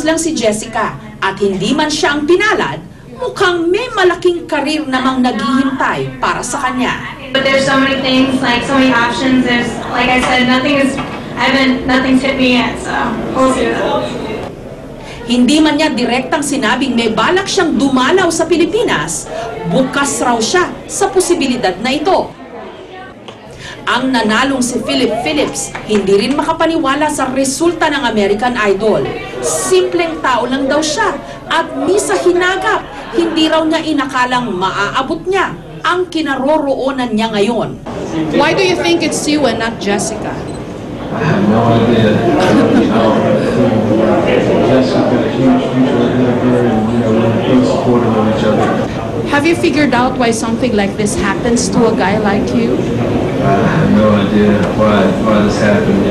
lang si Jessica at hindi man siya ang pinalad, mukhang may malaking karir namang naghihintay para sa kanya. But there's so many things, like so many options. There's, like I said, nothing's hit me yet, so we'll see that. Hindi man niya direktang sinabing may balak siyang dumalaw sa Pilipinas, bukas raw siya sa posibilidad na ito. Ang nanalong si Philip Phillips, hindi rin makapaniwala sa resulta ng American Idol. Simpleng tao lang daw siya at misa hinagap, hindi raw niya inakalang maaabot niya ang kinaroroonan niya ngayon. Why do you think it's you and not Jessica? I have no idea. Jessica, a huge mutual admirer, and we're both supportive of each other. Have you figured out why something like this happens to a guy like you? I have no idea why this happened,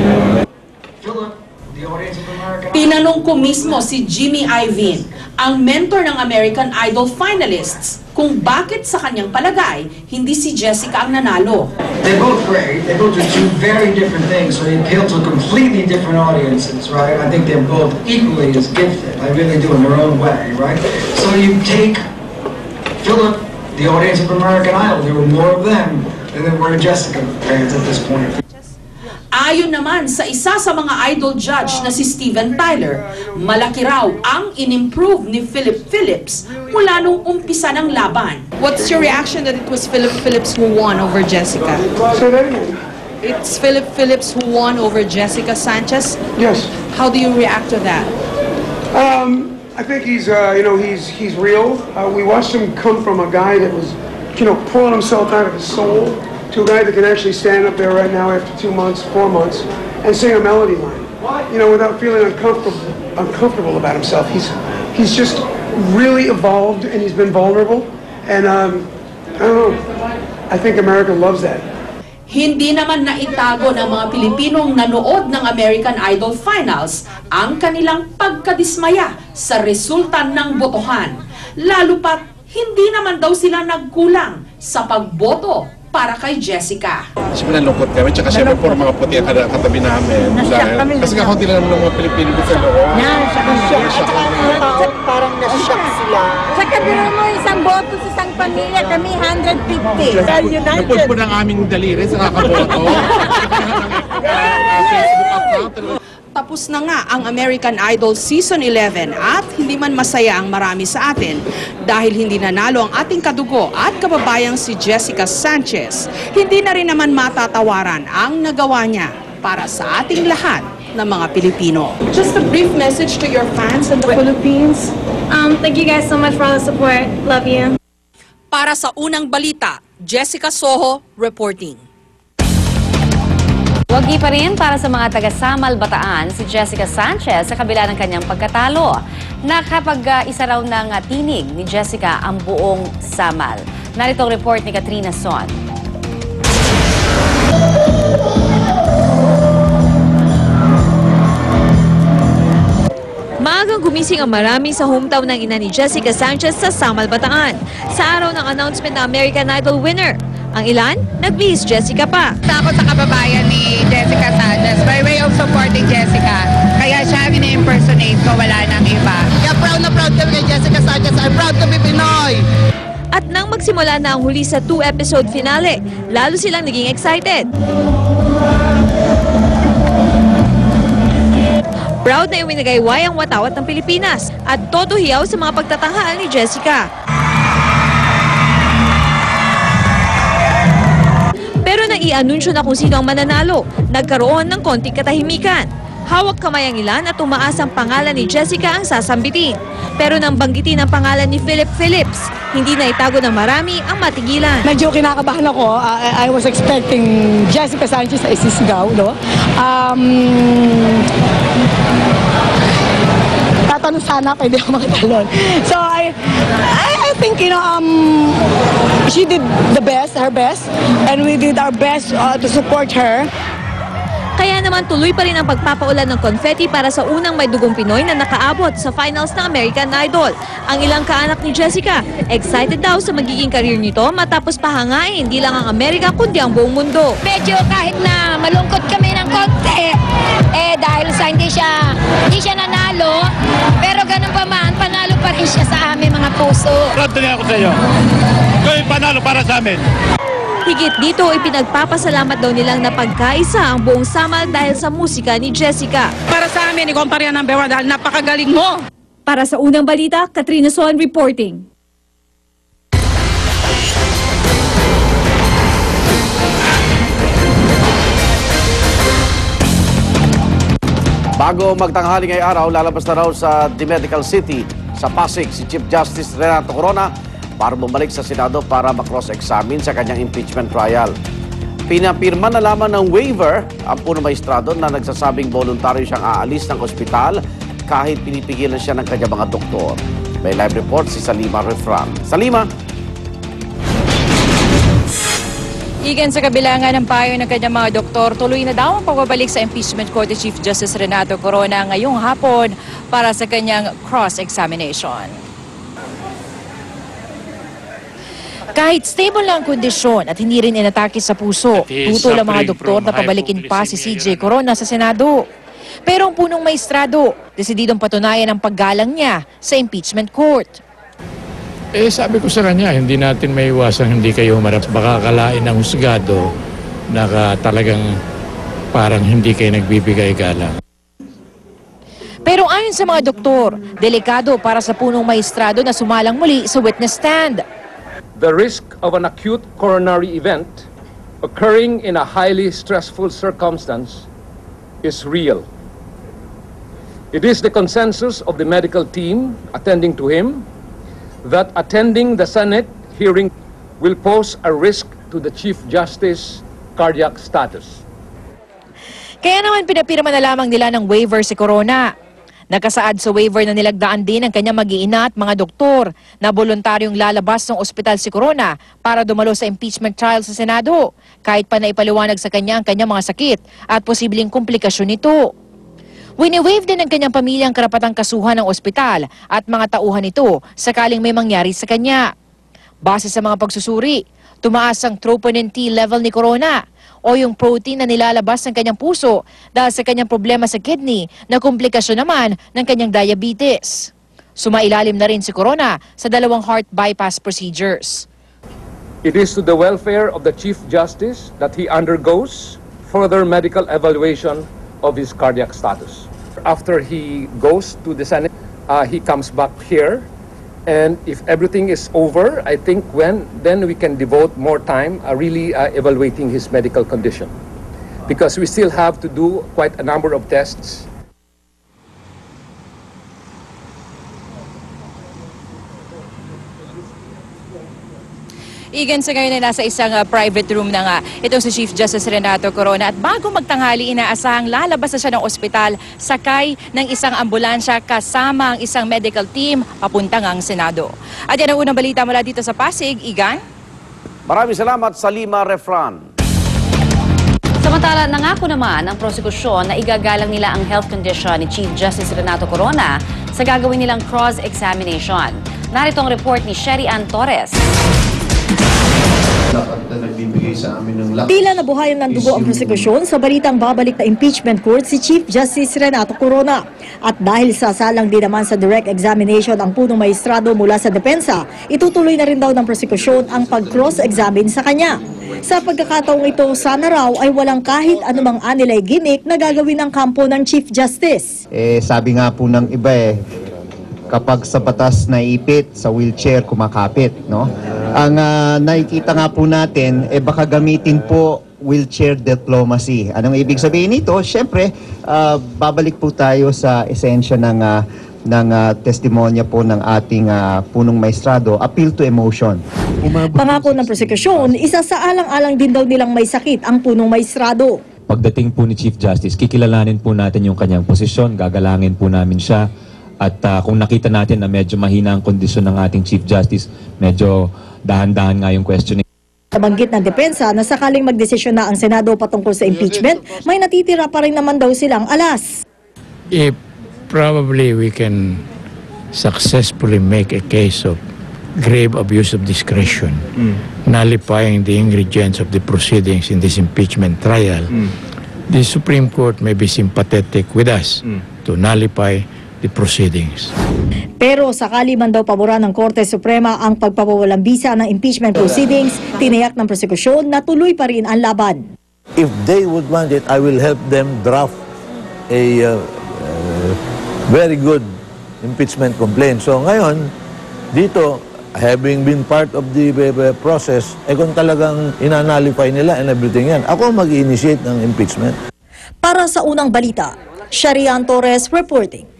Tinanong ko mismo si Jimmy Iovine, ang mentor ng American Idol finalists, kung bakit sa kanyang palagay, hindi si Jessica ang nanalo. They're both great. They both do two very different things, so they appeal to completely different audiences, right? I think they're both equally as gifted. I really do in their own way, right? So you take Philip, the audience of American Idol, there were more of them than there were Jessica fans at this point. Ayon naman sa isa sa mga idol judge na si Steven Tyler, malaki raw ang in-improve ni Philip Phillips mula nung umpisa ng laban. What's your reaction that it was Philip Phillips who won over Jessica? Say that again. It's Philip Phillips who won over Jessica Sanchez? Yes. How do you react to that? I think he's real. We watched him come from a guy that was, pulling himself out of his soul to a guy that can actually stand up there right now after 2 months, 4 months, and sing a melody line, without feeling uncomfortable about himself. He's just really evolved, and he's been vulnerable, and I don't know. I think America loves that. Hindi naman naitago ng mga Pilipinong nanood ng American Idol Finals ang kanilang pagkadismaya sa resulta ng botohan. Lalo pat hindi naman daw sila nagkulang sa pagboto para kay Jessica. Siyempre nalungkot kami, tsaka siyempre po mga puti ang katabi namin. Kasi kakunti lang ng mga Pilipino sa loob. Parang na-shock sila. Sa kabila mo, isang boto sa isang pamilya, kami 150. Napod po ng aming daliri sa kakaboto. Facebook account. Tapos na nga ang American Idol Season 11 at hindi man masaya ang marami sa atin dahil hindi nanalo ang ating kadugo at kababayang si Jessica Sanchez. Hindi na rin naman matatawaran ang nagawa niya para sa ating lahat ng mga Pilipino. Just a brief message to your fans in the Philippines. Thank you guys so much for all the support. Love you. Para sa unang balita, Jessica Soho reporting. Wagi pa rin para sa mga taga-Samal Bataan si Jessica Sanchez sa kabila ng kanyang pagkatalo. Nakapag-isa raw ng tinig ni Jessica ang buong Samal. Narito ang report ni Katrina Son. Maagang gumising ang marami sa hometown ng ina ni Jessica Sanchez sa Samal Bataan sa araw ng announcement ng American Idol winner. Ang ilan, nagbihis Jessica pa. Ako sa kababayan ni Jessica Sanchez by way of supporting Jessica. Kaya siya in-impersonate ko, wala nang iba. Kaya proud na proud kami kay Jessica Sanchez. I'm proud to be Pinoy! At nang magsimula na ang huli sa 2-episode finale, lalo silang naging excited. Proud na iwinagayway ang watawat ng Pilipinas at todo hiyaw sa mga pagtatanghal ni Jessica. Pero nang i-anunsyo na kung sino ang mananalo, nagkaroon ng konting katahimikan. Hawak kamay ang ilan at tumaas ang pangalan ni Jessica ang sasambitin. Pero nang banggitin ang pangalan ni Philip Phillips, hindi na itago ng marami ang matigilan. Medyo kinakabahan ako. I was expecting Jessica Sanchez ay sisigaw, no? Tatanong sana, pwede ako makatalon. So I think, she did her best, and we did our best to support her. Kaya naman tuloy pa rin ang pagpapaulan ng confetti para sa unang may dugong Pinoy na nakaabot sa finals ng American Idol. Ang ilang kaanak ni Jessica, excited daw sa magiging karir nito matapos pahangain hindi lang ang Amerika kundi ang buong mundo. Medyo kahit na malungkot kami ng konti, dahil sa hindi siya nanalo, puso. Proud din ako sa iyo. Gawin panalo para sa amin. Higit dito, ipinagpapasalamat daw nilang napagkaisa ang buong Samal dahil sa musika ni Jessica. Para sa amin, ikaw ang pariyan number 1 dahil napakagaling mo. Para sa unang balita, Katrina Son reporting. Bago magtanghali ngayong araw, lalabas na raw sa The Medical City sa Pasig si Chief Justice Renato Corona para bumalik sa Senado para makross-examine sa kanyang impeachment trial. Pinapirma na lamang ng waiver ang punong maestrado na nagsasabing voluntaryo siyang aalis ng ospital kahit pinipigilan siya ng kanyang mga doktor. May live report si Salima Refran. Salima! Igan sa kabilangan ng payo ng kanyang mga doktor, tuloy na daw ang pagbabalik sa impeachment court ni Chief Justice Renato Corona ngayong hapon para sa kanyang cross-examination. Kahit stable lang ang kondisyon at hindi rin inatake sa puso, tutol ang mga doktor na pabalikin pa si CJ Corona sa Senado. Pero ang punong maestrado, desididong patunayan ang paggalang niya sa impeachment court. Sabi ko sa kanya, hindi natin maiwasang hindi kayo humarap. Baka akalain ng husgado na talagang parang hindi kayo nagbibigay galang. Pero ayon sa mga doktor, delikado para sa punong maestrado na sumalang muli sa witness stand. The risk of an acute coronary event occurring in a highly stressful circumstance is real. It is the consensus of the medical team attending to him that attending the Senate hearing will pose a risk to the Chief Justice cardiac status. Kaya naman pinapirma na lamang nila ng waiver si Corona. Nakasaad sa waiver na nilagdaan din ng kanyang mag-iina at mga doktor na voluntaryong lalabas ng ospital si Corona para dumalo sa impeachment trial sa Senado, kahit pa naipaliwanag sa kanya ang kanyang mga sakit at posibleng komplikasyon nito. Wini-waive din ng kanyang pamilya ang karapatang kasuhan ng ospital at mga tauhan nito sakaling may mangyari sa kanya. Base sa mga pagsusuri, tumaas ang troponin T level ni Corona o yung protein na nilalabas ng kanyang puso dahil sa kanyang problema sa kidney na komplikasyon naman ng kanyang diabetes. Sumailalim na rin si Corona sa 2 heart bypass procedures. It is to the welfare of the Chief Justice that he undergoes further medical evaluation of his cardiac status. After he goes to the Senate, he comes back here, and if everything is over, I think then we can devote more time really evaluating his medical condition, because we still have to do quite a number of tests. Igan sa ngayon ay nasa isang private room na nga itong si Chief Justice Renato Corona at bago magtanghali inaasahang lalabas na siya ng ospital sakay ng isang ambulansya kasama ang isang medical team papuntang ang Senado. At yan ang unang balita mula dito sa Pasig. Igan? Maraming salamat, Salima Refran. Samantala, nangako naman ang prosekusyon na igagalang nila ang health condition ni Chief Justice Renato Corona sa gagawin nilang cross-examination. Narito ang report ni Sherry Ann Torres. Tila nabuhayan ng dugo ang prosekusyon sa balitang babalik na impeachment court si Chief Justice Renato Corona. At dahil sasalang din naman sa direct examination ang punong maestrado mula sa depensa, itutuloy na rin daw ng prosekusyon ang pag-cross-examine sa kanya. Sa pagkakataong ito, sana raw ay walang kahit anumang anilay gimmick na gagawin ng kampo ng Chief Justice. Sabi nga po ng iba kapag sa batas naipit, sa wheelchair kumakapit, no? Ang nakikita nga po natin, baka gamitin po wheelchair diplomacy. Anong ibig sabihin nito? Siyempre, babalik po tayo sa esensya ng testimonya po ng ating punong maestrado, appeal to emotion. Pangako ng prosekusyon, isa sa alang-alang din daw nilang may sakit ang punong maestrado. Pagdating po ni Chief Justice, kikilalanin po natin yung kanyang posisyon, gagalangin po namin siya. At kung nakita natin na medyo mahina ang kondisyon ng ating Chief Justice, medyo dahan-dahan nga yung questioning. Nabanggit ng depensa na sakaling magdesisyon na ang Senado patungkol sa impeachment, may natitira pa rin naman daw silang alas. If probably we can successfully make a case of grave abuse of discretion, nullifying the ingredients of the proceedings in this impeachment trial, the Supreme Court may be sympathetic with us to nullify the proceedings. Pero sakali man daw paboran ng Korte Suprema ang pagpapawalang bisa ng impeachment proceedings, tinayak ng prosekusyon na tuloy pa rin ang laban. If they would want it, I will help them draft a very good impeachment complaint. So ngayon, dito, having been part of the process, kung talagang inanalify nila and everything yan, ako mag-initiate ng impeachment. Para sa unang balita, Sharian Torres reporting.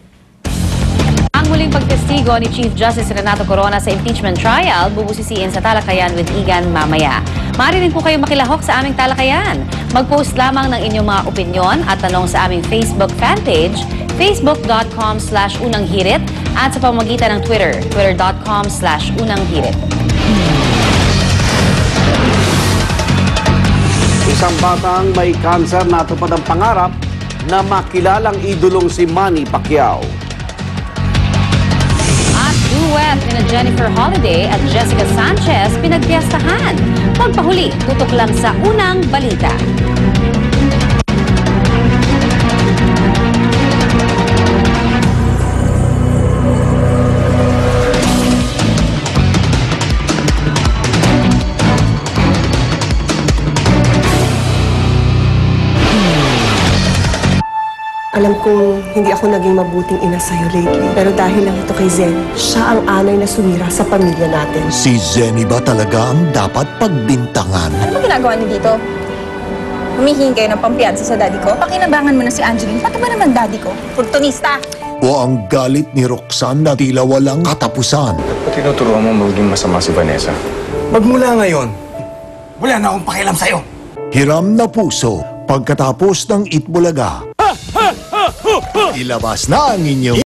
Ang muling pagtestigo ni Chief Justice Renato Corona sa impeachment trial, bubusisiin sa talakayan with Igan mamaya. Maaari rin po kayo makilahok sa aming talakayan. Mag-post lamang ng inyong mga opinyon at tanong sa aming Facebook fanpage, facebook.com/unanghirit at sa pamamagitan ng Twitter, twitter.com/unanghirit. Isang batang may kanser na tupad ang pangarap na makilalang idolong si Manny Pacquiao. Duet ni Jennifer Holiday at Jessica Sanchez pinagpiestahan. Pagpahuli, tutok lang sa unang balita. Alam kong hindi ako naging mabuting ina sa'yo lately. Pero dahil lang ito kay Zen, siya ang anay na sumira sa pamilya natin. Si Zenny ba talaga ang dapat pagbintangan? Ano ba ginagawa niyo dito? Humihingi kayo ng pampiyansa sa daddy ko? Pakinabangan mo na si Angeline. Pati ba naman daddy ko? Furtunista! O ang galit ni Roxanne na tila walang katapusan? Ba't tinuturuan mo maging masama si Vanessa? Magmula ngayon, wala na akong pakialam sa'yo. Hiram na puso pagkatapos ng Itbulaga. Ilabas na ang inyong